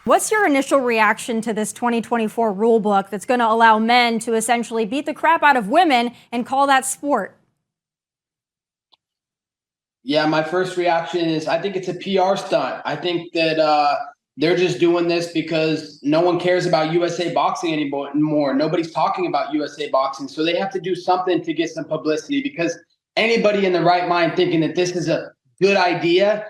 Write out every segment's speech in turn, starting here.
What's your initial reaction to this 2024 rule book that's going to allow men to essentially beat the crap out of women and call that sport? Yeah, my first reaction is I think it's a PR stunt. I think that they're just doing this because no one cares about USA Boxing anymore. Nobody's talking about USA Boxing. So they have to do something to get some publicity, because anybody in the right mind thinking that this is a good idea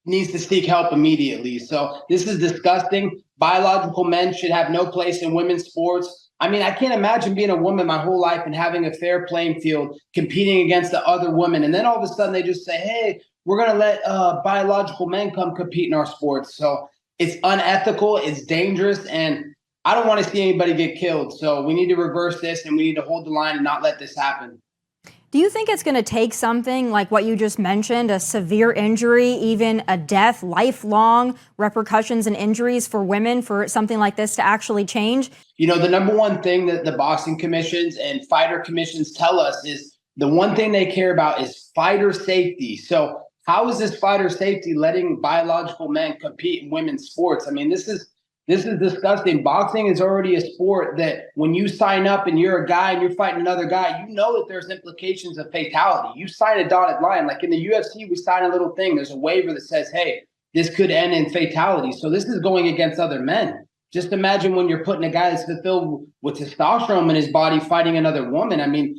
needs to seek help immediately. So this is disgusting. Biological men should have no place in women's sports. I mean, I can't imagine being a woman my whole life and having a fair playing field, competing against the other women. And then all of a sudden they just say, hey, we're going to let biological men come compete in our sports. So it's unethical, it's dangerous, and I don't want to see anybody get killed. So we need to reverse this, and we need to hold the line and not let this happen. Do you think it's going to take something like what you just mentioned, a severe injury, even a death, lifelong repercussions and injuries for women for something like this to actually change? You know, the number one thing that the boxing commissions and fighter commissions tell us is the one thing they care about is fighter safety. So how is this fighter safety letting biological men compete in women's sports? I mean, this is disgusting. Boxing is already a sport that when you sign up and you're a guy and you're fighting another guy, you know that there's implications of fatality. You sign a dotted line. Like in the UFC, we sign a little thing. There's a waiver that says, hey, this could end in fatality. So this is going against other men. Just imagine when you're putting a guy that's fulfilled with testosterone in his body fighting another woman. I mean,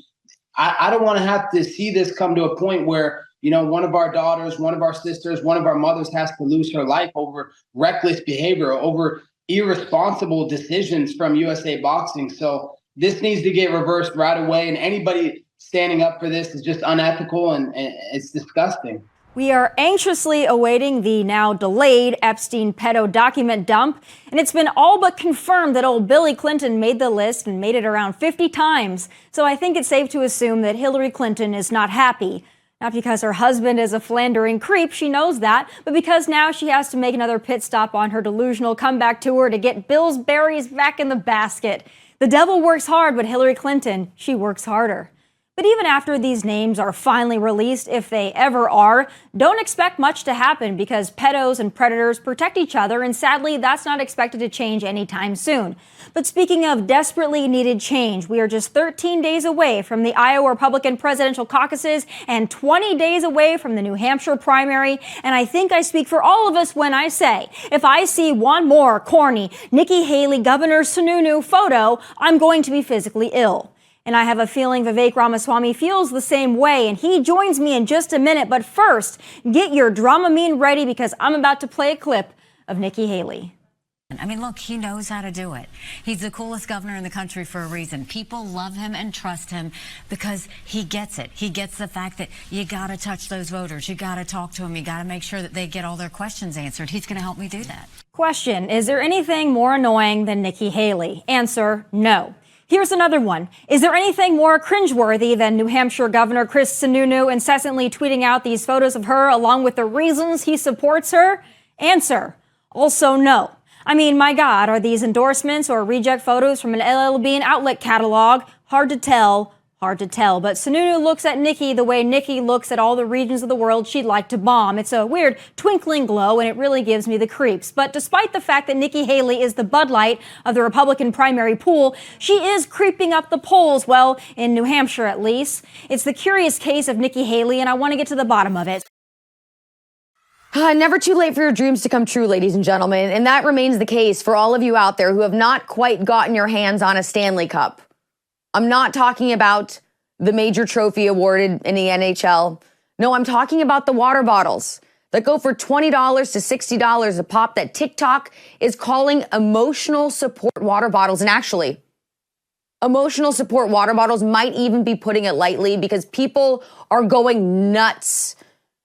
I don't want to have to see this come to a point where, you know, one of our daughters, one of our sisters, one of our mothers has to lose her life over reckless behavior, over irresponsible decisions from USA Boxing. So this needs to get reversed right away. And anybody standing up for this is just unethical, and it's disgusting. We are anxiously awaiting the now delayed Epstein pedo document dump, and it's been all but confirmed that old Billy Clinton made the list and made it around 50 times. So I think it's safe to assume that Hillary Clinton is not happy. Not because her husband is a philandering creep, she knows that, but because now she has to make another pit stop on her delusional comeback tour to get Bill's berries back in the basket. The devil works hard, but Hillary Clinton, she works harder. But even after these names are finally released, if they ever are, don't expect much to happen because pedos and predators protect each other, and sadly, that's not expected to change anytime soon. But speaking of desperately needed change, we are just 13 days away from the Iowa Republican presidential caucuses and 20 days away from the New Hampshire primary, and I think I speak for all of us when I say, if I see one more corny Nikki Haley Governor Sununu photo, I'm going to be physically ill. And I have a feeling Vivek Ramaswamy feels the same way, and he joins me in just a minute. But first, get your Dramamine ready because I'm about to play a clip of Nikki Haley. I mean, look, he knows how to do it. He's the coolest governor in the country for a reason. People love him and trust him because he gets it. He gets the fact that you got to touch those voters. You got to talk to them. You got to make sure that they get all their questions answered. He's going to help me do that. Question, is there anything more annoying than Nikki Haley? Answer, no. Here's another one. Is there anything more cringeworthy than New Hampshire Governor Chris Sununu incessantly tweeting out these photos of her along with the reasons he supports her? Answer, also no. I mean, my God, are these endorsements or reject photos from an LL Bean outlet catalog? Hard to tell. But Sununu looks at Nikki the way Nikki looks at all the regions of the world she'd like to bomb. It's a weird twinkling glow, and it really gives me the creeps. But despite the fact that Nikki Haley is the Bud Light of the Republican primary pool, she is creeping up the polls, well, in New Hampshire at least. It's the curious case of Nikki Haley, and I want to get to the bottom of it. Never too late for your dreams to come true, ladies and gentlemen. And that remains the case for all of you out there who have not quite gotten your hands on a Stanley Cup. I'm not talking about the major trophy awarded in the NHL. No, I'm talking about the water bottles that go for $20 to $60 a pop that TikTok is calling emotional support water bottles. And actually, emotional support water bottles might even be putting it lightly because people are going nuts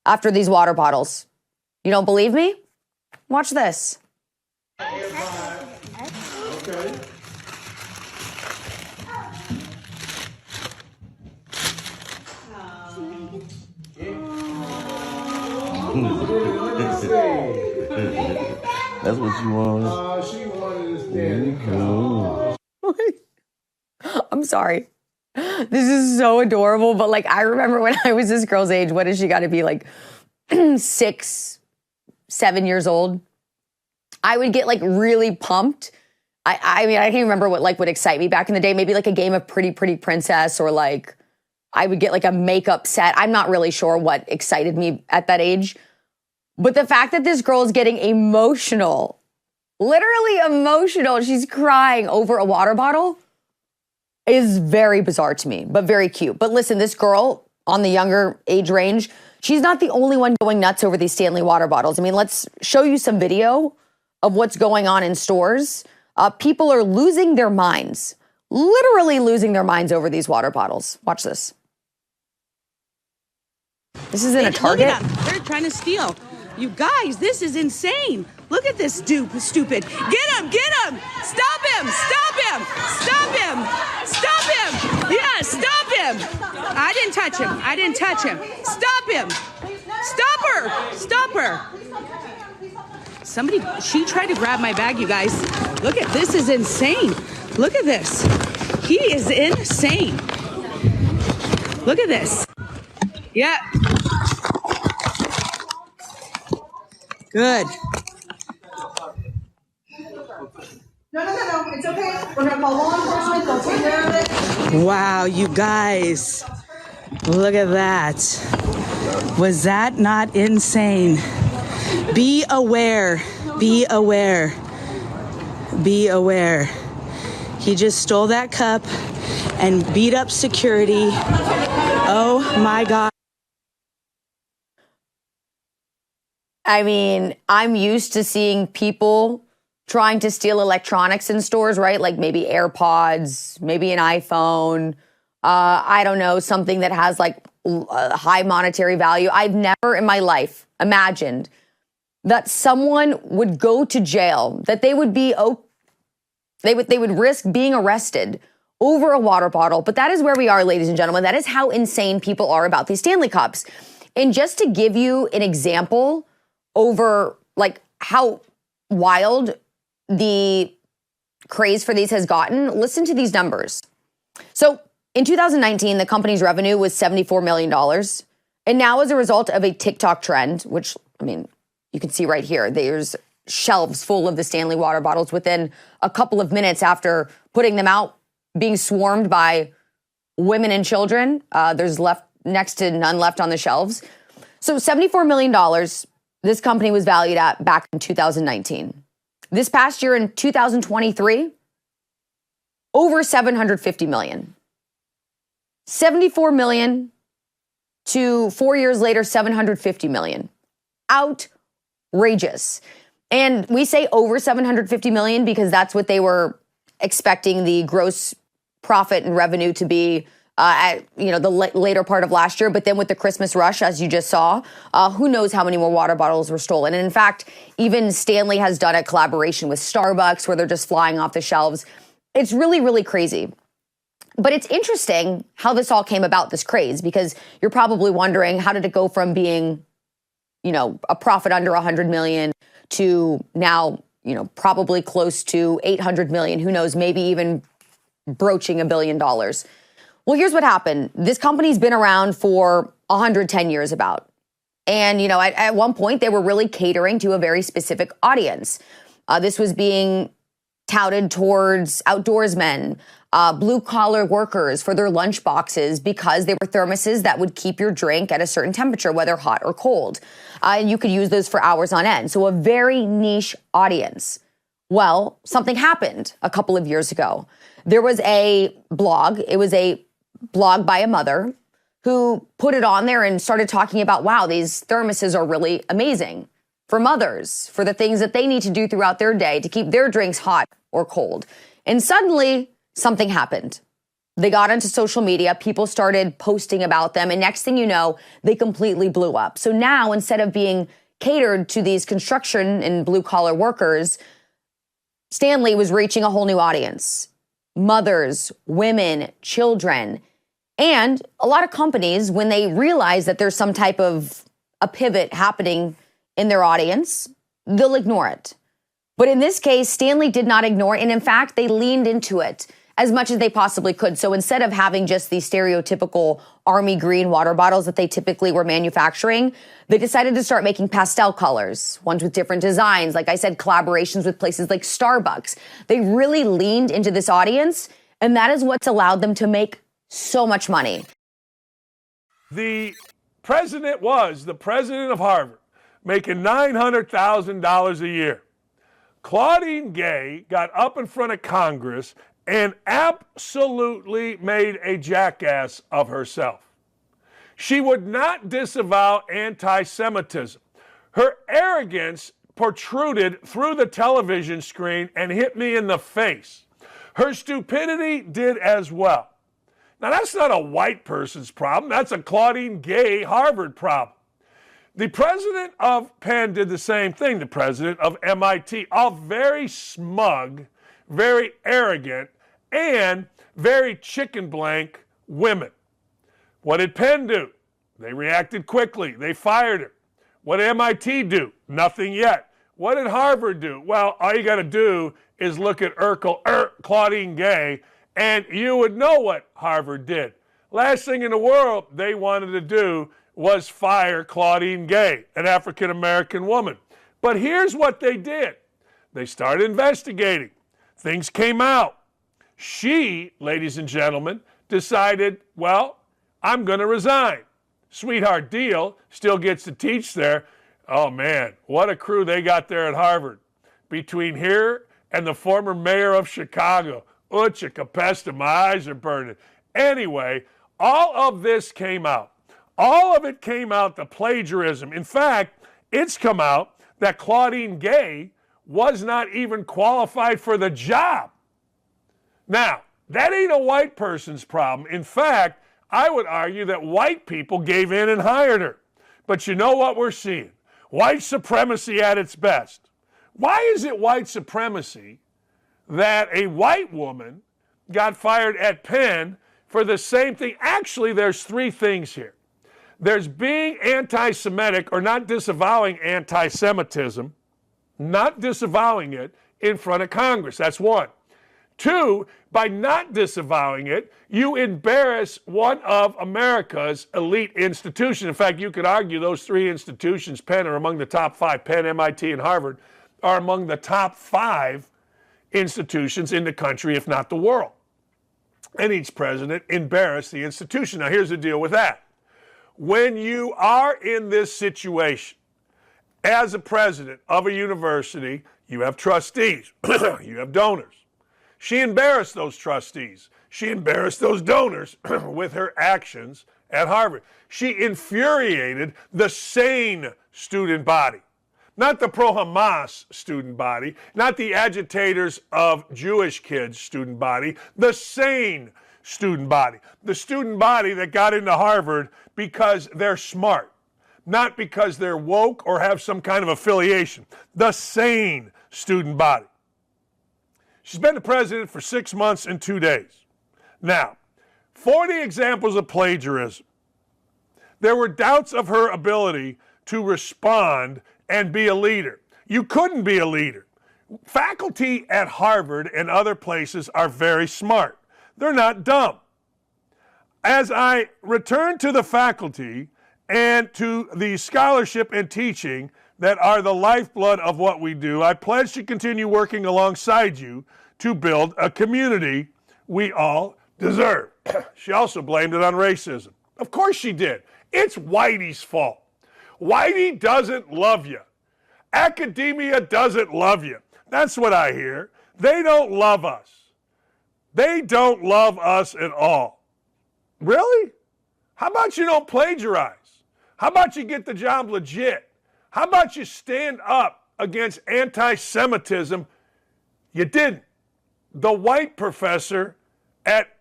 after these water bottles. You don't believe me? Watch this. Okay. That's what you want. She wanted to stand I'm sorry. This is so adorable. But like, I remember when I was this girl's age, what has she got to be like 6, 7 years old? I would get like really pumped. I mean, I can't remember what like would excite me back in the day. Maybe like a game of Pretty Pretty Princess, or like I would get like a makeup set. I'm not really sure what excited me at that age. But the fact that this girl is getting emotional, literally emotional, she's crying over a water bottle, is very bizarre to me, but very cute. But listen, this girl on the younger age range, she's not the only one going nuts over these Stanley water bottles. I mean, let's show you some video of what's going on in stores. People are losing their minds, literally losing their minds over these water bottles. Watch this. This is in a Target. Look at them. They're trying to steal. You guys, this is insane. Look at this stupid. Get him, get him. Stop him, stop him, stop him, stop him. Yeah, stop him. I didn't touch him. I didn't touch him. Stop him. Stop her. Stop her. She tried to grab my bag, you guys. Look at this, is insane. Look at this. He is insane. Look at this. Yeah. Good. No, it's okay. We're gonna call law enforcement. They'll take care of it. Wow, you guys. Look at that. Was that not insane? Be aware. Be aware. Be aware. He just stole that cup and beat up security. Oh my God. I mean, I'm used to seeing people trying to steal electronics in stores, right? Like maybe AirPods, maybe an iPhone. I don't know, something that has like a high monetary value. I've never in my life imagined that someone would go to jail, that they would be, they would risk being arrested over a water bottle. But that is where we are, ladies and gentlemen. That is how insane people are about these Stanley Cups. And just to give you an example over like how wild the craze for these has gotten, listen to these numbers. So in 2019, the company's revenue was $74 million. And now as a result of a TikTok trend, which, I mean, you can see right here, there's shelves full of the Stanley water bottles within a couple of minutes after putting them out, being swarmed by women and children. There's next to none left on the shelves. So $74 million, this company was valued at back in 2019. This past year in 2023, over $750 million. 74 million to 4 years later, 750 million. Outrageous. And we say over 750 million because that's what they were expecting the gross profit and revenue to be at the later part of last year. But then with the Christmas rush, as you just saw, who knows how many more water bottles were stolen. And in fact, even Stanley has done a collaboration with Starbucks where they're just flying off the shelves. It's really, really crazy. But it's interesting how this all came about, this craze, because you're probably wondering, how did it go from being, a profit under 100 million to now, probably close to 800 million, who knows, maybe even broaching $1 billion. Well, here's what happened. This company's been around for 110 years about. And, at one point, they were really catering to a very specific audience. This was being touted towards outdoorsmen, blue-collar workers for their lunch boxes because they were thermoses that would keep your drink at a certain temperature, whether hot or cold. And you could use those for hours on end. So a very niche audience. Well, something happened a couple of years ago. There was a blog. It was a blog by a mother who put it on there and started talking about, wow, these thermoses are really amazing for mothers, for the things that they need to do throughout their day to keep their drinks hot or cold. And suddenly, something happened. They got onto social media, people started posting about them, and next thing you know, they completely blew up. So now, instead of being catered to these construction and blue-collar workers, Stanley was reaching a whole new audience. Mothers, women, children. And a lot of companies, when they realize that there's some type of a pivot happening in their audience, they'll ignore it. But in this case, Stanley did not ignore it. And in fact, they leaned into it. as much as they possibly could. So instead of having just these stereotypical army green water bottles that they typically were manufacturing, they decided to start making pastel colors, ones with different designs. Like I said, collaborations with places like Starbucks. They really leaned into this audience, and that is what's allowed them to make so much money. The president was the president of Harvard, making $900,000 a year. Claudine Gay got up in front of Congress and absolutely made a jackass of herself. She would not disavow anti-Semitism. Her arrogance protruded through the television screen and hit me in the face. Her stupidity did as well. Now, that's not a white person's problem. That's a Claudine Gay Harvard problem. The president of Penn did the same thing, the president of MIT, all very smug, very arrogant, and very chicken blank women. What did Penn do? They reacted quickly. They fired her. What did MIT do? Nothing yet. What did Harvard do? Well, all you got to do is look at Claudine Gay, and you would know what Harvard did. Last thing in the world they wanted to do was fire Claudine Gay, an African-American woman. But here's what they did. They started investigating. Things came out. She, ladies and gentlemen, decided, well, I'm going to resign. Sweetheart deal, still gets to teach there. Oh, man, what a crew they got there at Harvard. Between here and the former mayor of Chicago, Ucha Capesta, my eyes are burning. Anyway, all of this came out. All of it came out, the plagiarism. In fact, it's come out that Claudine Gay was not even qualified for the job. Now, that ain't a white person's problem. In fact, I would argue that white people gave in and hired her. But you know what we're seeing? White supremacy at its best. Why is it white supremacy that a white woman got fired at Penn for the same thing? Actually, there's three things here. There's being anti-Semitic or not disavowing anti-Semitism, not disavowing it in front of Congress. That's one. Two, by not disavowing it, you embarrass one of America's elite institutions. In fact, you could argue those three institutions, Penn, are among the top five. Penn, MIT, and Harvard are among the top five institutions in the country, if not the world. And each president embarrassed the institution. Now, here's the deal with that. When you are in this situation, as a president of a university, you have trustees, you have donors. She embarrassed those trustees. She embarrassed those donors with her actions at Harvard. She infuriated the sane student body, not the pro-Hamas student body, not the agitators of Jewish kids student body, the sane student body. The student body that got into Harvard because they're smart, not because they're woke or have some kind of affiliation. The sane student body. She's been the president for 6 months and 2 days. Now, 40 examples of plagiarism. There were doubts of her ability to respond and be a leader. You couldn't be a leader. Faculty at Harvard and other places are very smart. They're not dumb. As I return to the faculty and to the scholarship and teaching that are the lifeblood of what we do, I pledge to continue working alongside you to build a community we all deserve. She also blamed it on racism. Of course she did. It's Whitey's fault. Whitey doesn't love you. Academia doesn't love you. That's what I hear. They don't love us. They don't love us at all. Really? How about you don't plagiarize? How about you get the job legit? How about you stand up against anti-Semitism? You didn't. The white professor at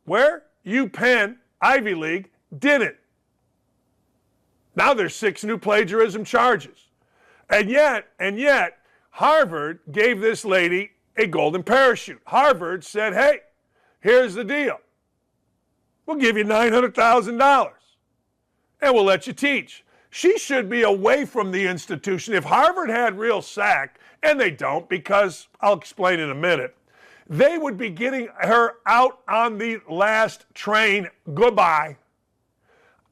where? UPenn, Ivy League, didn't. Now there's 6 new plagiarism charges. And yet, Harvard gave this lady a golden parachute. Harvard said, hey, here's the deal. We'll give you $900,000 and we'll let you teach. She should be away from the institution. If Harvard had real SAC, and they don't because, I'll explain in a minute, they would be getting her out on the last train. Goodbye.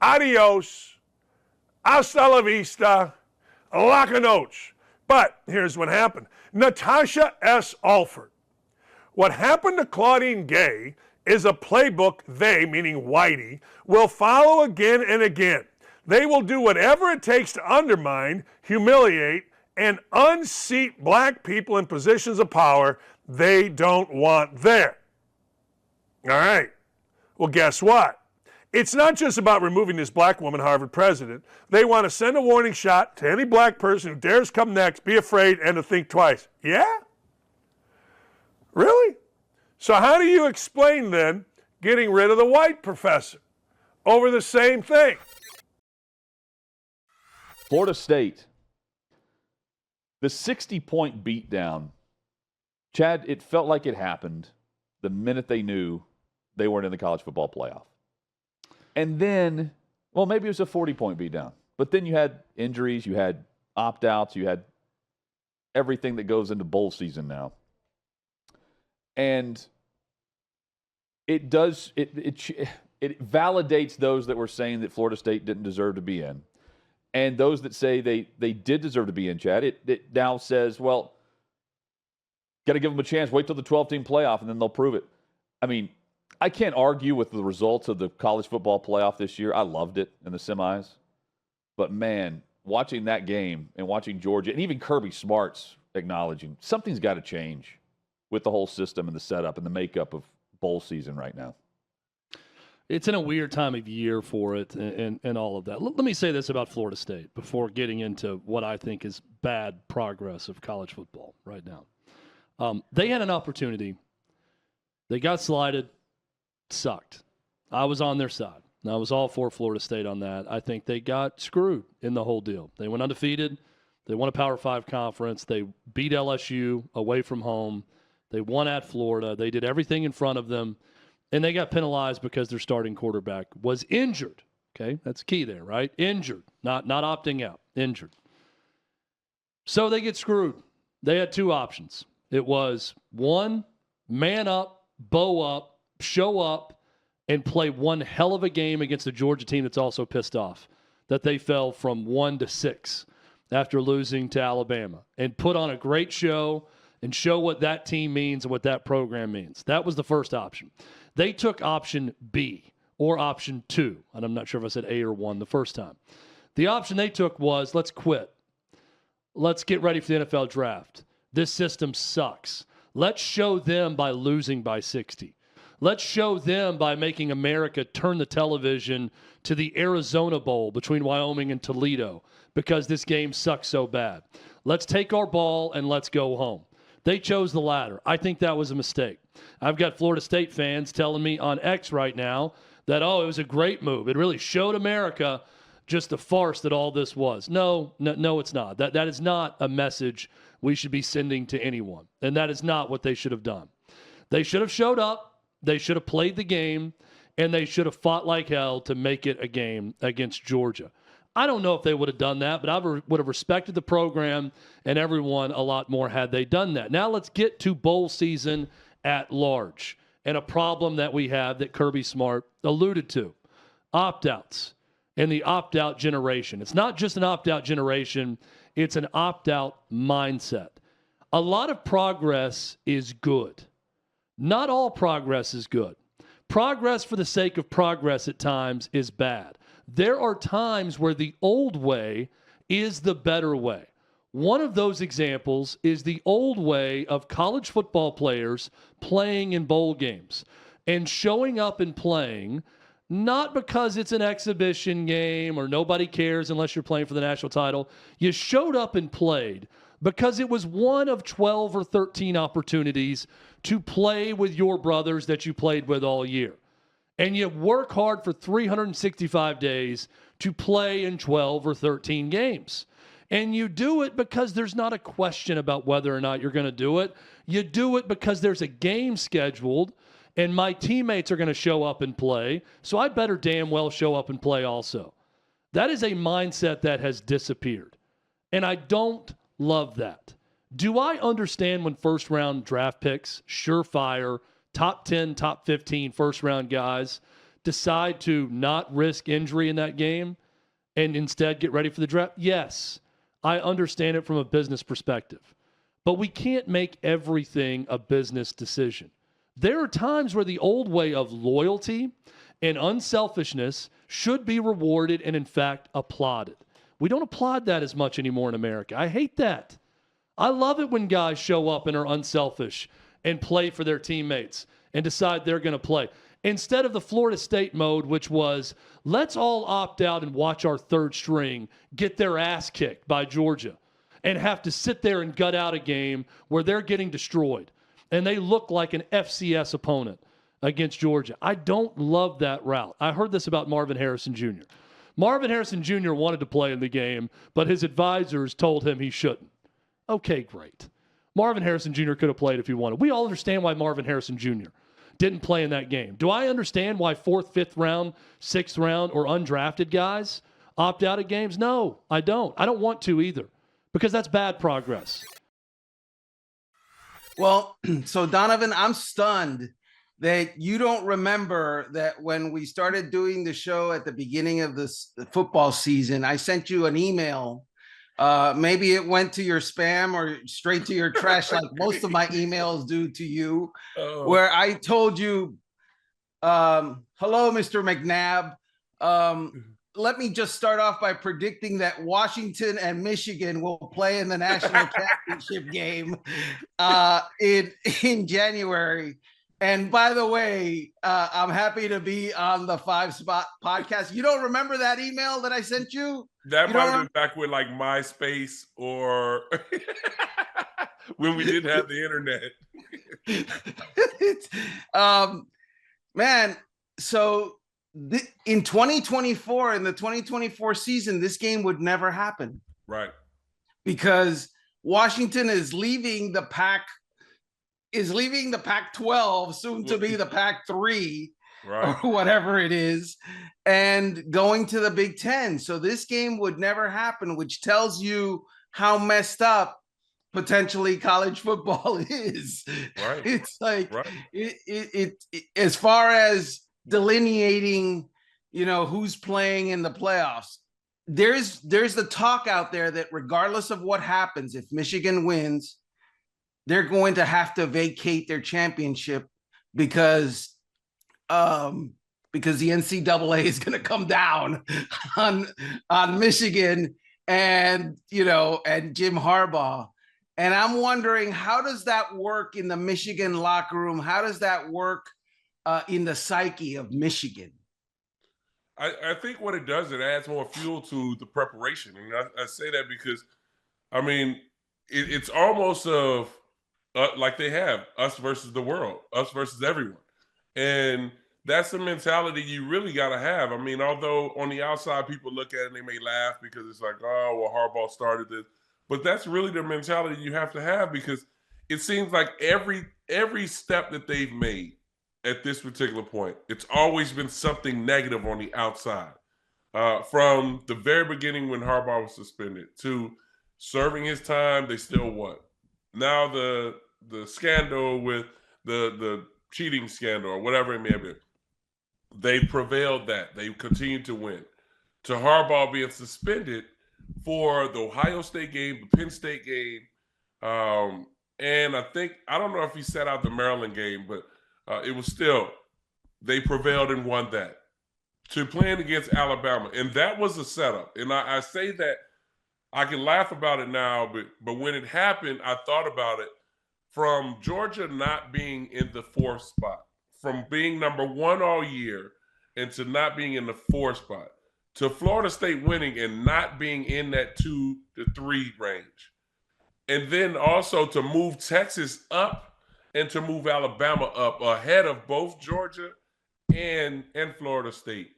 Adios. Hasta la vista. La noche. But here's what happened. Natasha S. Alford. What happened to Claudine Gay is a playbook they, meaning Whitey, will follow again and again. They will do whatever it takes to undermine, humiliate, and unseat black people in positions of power they don't want there. All right. Well, guess what? It's not just about removing this black woman Harvard president. They want to send a warning shot to any black person who dares come next, be afraid, and to think twice. Yeah? Really? So how do you explain, then, getting rid of the white professor over the same thing? Florida State, the 60-point beatdown. Chad, it felt like it happened the minute they knew they weren't in the college football playoff. And then, well, maybe it was a 40-point beatdown. But then you had injuries, you had opt-outs, you had everything that goes into bowl season now. And it does, it validates those that were saying that Florida State didn't deserve to be in. And those that say they did deserve to be in, Chad, it now says, well, got to give them a chance. Wait till the 12-team playoff, and then they'll prove it. I mean, I can't argue with the results of the college football playoff this year. I loved it in the semis. But, man, watching that game and watching Georgia, and even Kirby Smart's acknowledging, something's got to change with the whole system and the setup and the makeup of bowl season right now. It's in a weird time of year for it and all of that. Let me say this about Florida State before getting into what I think is bad progress of college football right now. They had an opportunity. They got slided, sucked. I was on their side. I was all for Florida State on that. I think they got screwed in the whole deal. They went undefeated. They won a Power 5 conference. They beat LSU away from home. They won at Florida. They did everything in front of them. And they got penalized because their starting quarterback was injured. Okay, that's key there, right? Injured, not opting out, injured. So they get screwed. They had two options. It was one, man up, bow up, show up, and play one hell of a game against a Georgia team that's also pissed off that they fell from 1-6 after losing to Alabama, and put on a great show and show what that team means and what that program means. That was the first option. They took option B or option 2, and I'm not sure if I said A or 1 the first time. The option they took was, let's quit. Let's get ready for the NFL draft. This system sucks. Let's show them by losing by 60. Let's show them by making America turn the television to the Arizona Bowl between Wyoming and Toledo because this game sucks so bad. Let's take our ball and let's go home. They chose the latter. I think that was a mistake. I've got Florida State fans telling me on X right now that, oh, it was a great move. It really showed America just the farce that all this was. No, it's not. That is not a message we should be sending to anyone. And that is not what they should have done. They should have showed up. They should have played the game. And they should have fought like hell to make it a game against Georgia. I don't know if they would have done that, but I would have respected the program and everyone a lot more had they done that. Now let's get to bowl season at large and a problem that we have that Kirby Smart alluded to, opt-outs and the opt-out generation. It's not just an opt-out generation, it's an opt-out mindset. A lot of progress is good. Not all progress is good. Progress for the sake of progress at times is bad. There are times where the old way is the better way. One of those examples is the old way of college football players playing in bowl games and showing up and playing, not because it's an exhibition game or nobody cares unless you're playing for the national title. You showed up and played because it was one of 12 or 13 opportunities to play with your brothers that you played with all year. And you work hard for 365 days to play in 12 or 13 games. And you do it because there's not a question about whether or not you're going to do it. You do it because there's a game scheduled and my teammates are going to show up and play. So I better damn well show up and play also. That is a mindset that has disappeared. And I don't love that. Do I understand when first-round draft picks, surefire, top 10, top 15 first-round guys decide to not risk injury in that game and instead get ready for the draft? Yes, I understand it from a business perspective. But we can't make everything a business decision. There are times where the old way of loyalty and unselfishness should be rewarded and, in fact, applauded. We don't applaud that as much anymore in America. I hate that. I love it when guys show up and are unselfish and play for their teammates and decide they're going to play. Instead of the Florida State mode, which was, let's all opt out and watch our third string get their ass kicked by Georgia and have to sit there and gut out a game where they're getting destroyed and they look like an FCS opponent against Georgia. I don't love that route. I heard this about Marvin Harrison Jr. Marvin Harrison Jr. wanted to play in the game, but his advisors told him he shouldn't. Okay, great. Marvin Harrison Jr. could have played if he wanted. We all understand why Marvin Harrison Jr. didn't play in that game. Do I understand why 4th, 5th round, 6th round, or undrafted guys opt out of games? No, I don't. I don't want to either, because that's bad progress. Well, so Donovan, I'm stunned that you don't remember that when we started doing the show at the beginning of this football season, I sent you an email. Maybe it went to your spam or straight to your trash, like most of my emails do to you, where I told you, hello, Mr. McNabb. Let me just start off by predicting that Washington and Michigan will play in the national championship game in January. And by the way, I'm happy to be on the 5 Spot podcast. You don't remember that email that I sent you? That might have been back with like MySpace or when we didn't have the internet. Man, so in 2024, in the 2024 season, this game would never happen. Right. Because Washington is leaving the Pac-12, soon to be the Pac-3, right, or whatever it is, and going to the Big Ten. So this game would never happen, which tells you how messed up potentially college football is. Right. It's like it as far as delineating, who's playing in the playoffs. There's the talk out there that regardless of what happens, if Michigan wins, they're going to have to vacate their championship because the NCAA is going to come down on Michigan and Jim Harbaugh. And I'm wondering, how does that work in the Michigan locker room? How does that work in the psyche of Michigan? I think what it does, it adds more fuel to the preparation. And I say that because, I mean, it's almost of like they have us versus the world, us versus everyone. And that's the mentality you really got to have. I mean, although on the outside people look at it and they may laugh because it's like, oh, well, Harbaugh started this. But that's really the mentality you have to have, because it seems like every step that they've made at this particular point, it's always been something negative on the outside. From the very beginning when Harbaugh was suspended to serving his time, they still won. Now the scandal with the cheating scandal or whatever it may have been, they prevailed that. They continued to win. To Harbaugh being suspended for the Ohio State game, the Penn State game, and I don't know if he sat out the Maryland game, but it was still, they prevailed and won that. To playing against Alabama, and that was a setup. And I say that I can laugh about it now, but when it happened, I thought about it from Georgia not being in the 4th spot, from being number 1 all year and to not being in the 4th spot, to Florida State winning and not being in that 2 to 3 range. And then also to move Texas up and to move Alabama up ahead of both Georgia and Florida State.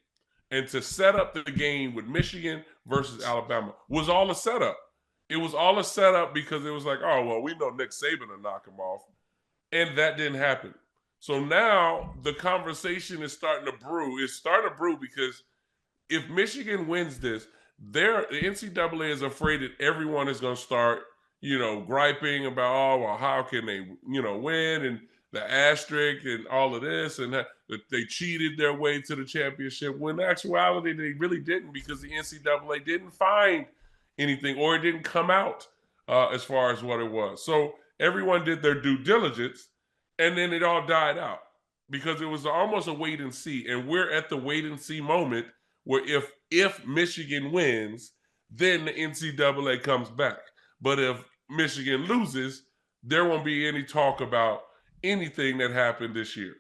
And to set up the game with Michigan versus Alabama was all a setup. It was all a setup because it was like, oh, well, we know Nick Saban will knock him off. And that didn't happen. So now the conversation is starting to brew. It's starting to brew because if Michigan wins this, the NCAA is afraid that everyone is going to start griping about, oh, well, how can they, win, and the asterisk and all of this, and that they cheated their way to the championship, when in actuality they really didn't, because the NCAA didn't find anything, or it didn't come out as far as what it was. So everyone did their due diligence, and then it all died out because it was almost a wait and see. And we're at the wait and see moment where if Michigan wins, then the NCAA comes back. But if Michigan loses, there won't be any talk about anything that happened this year.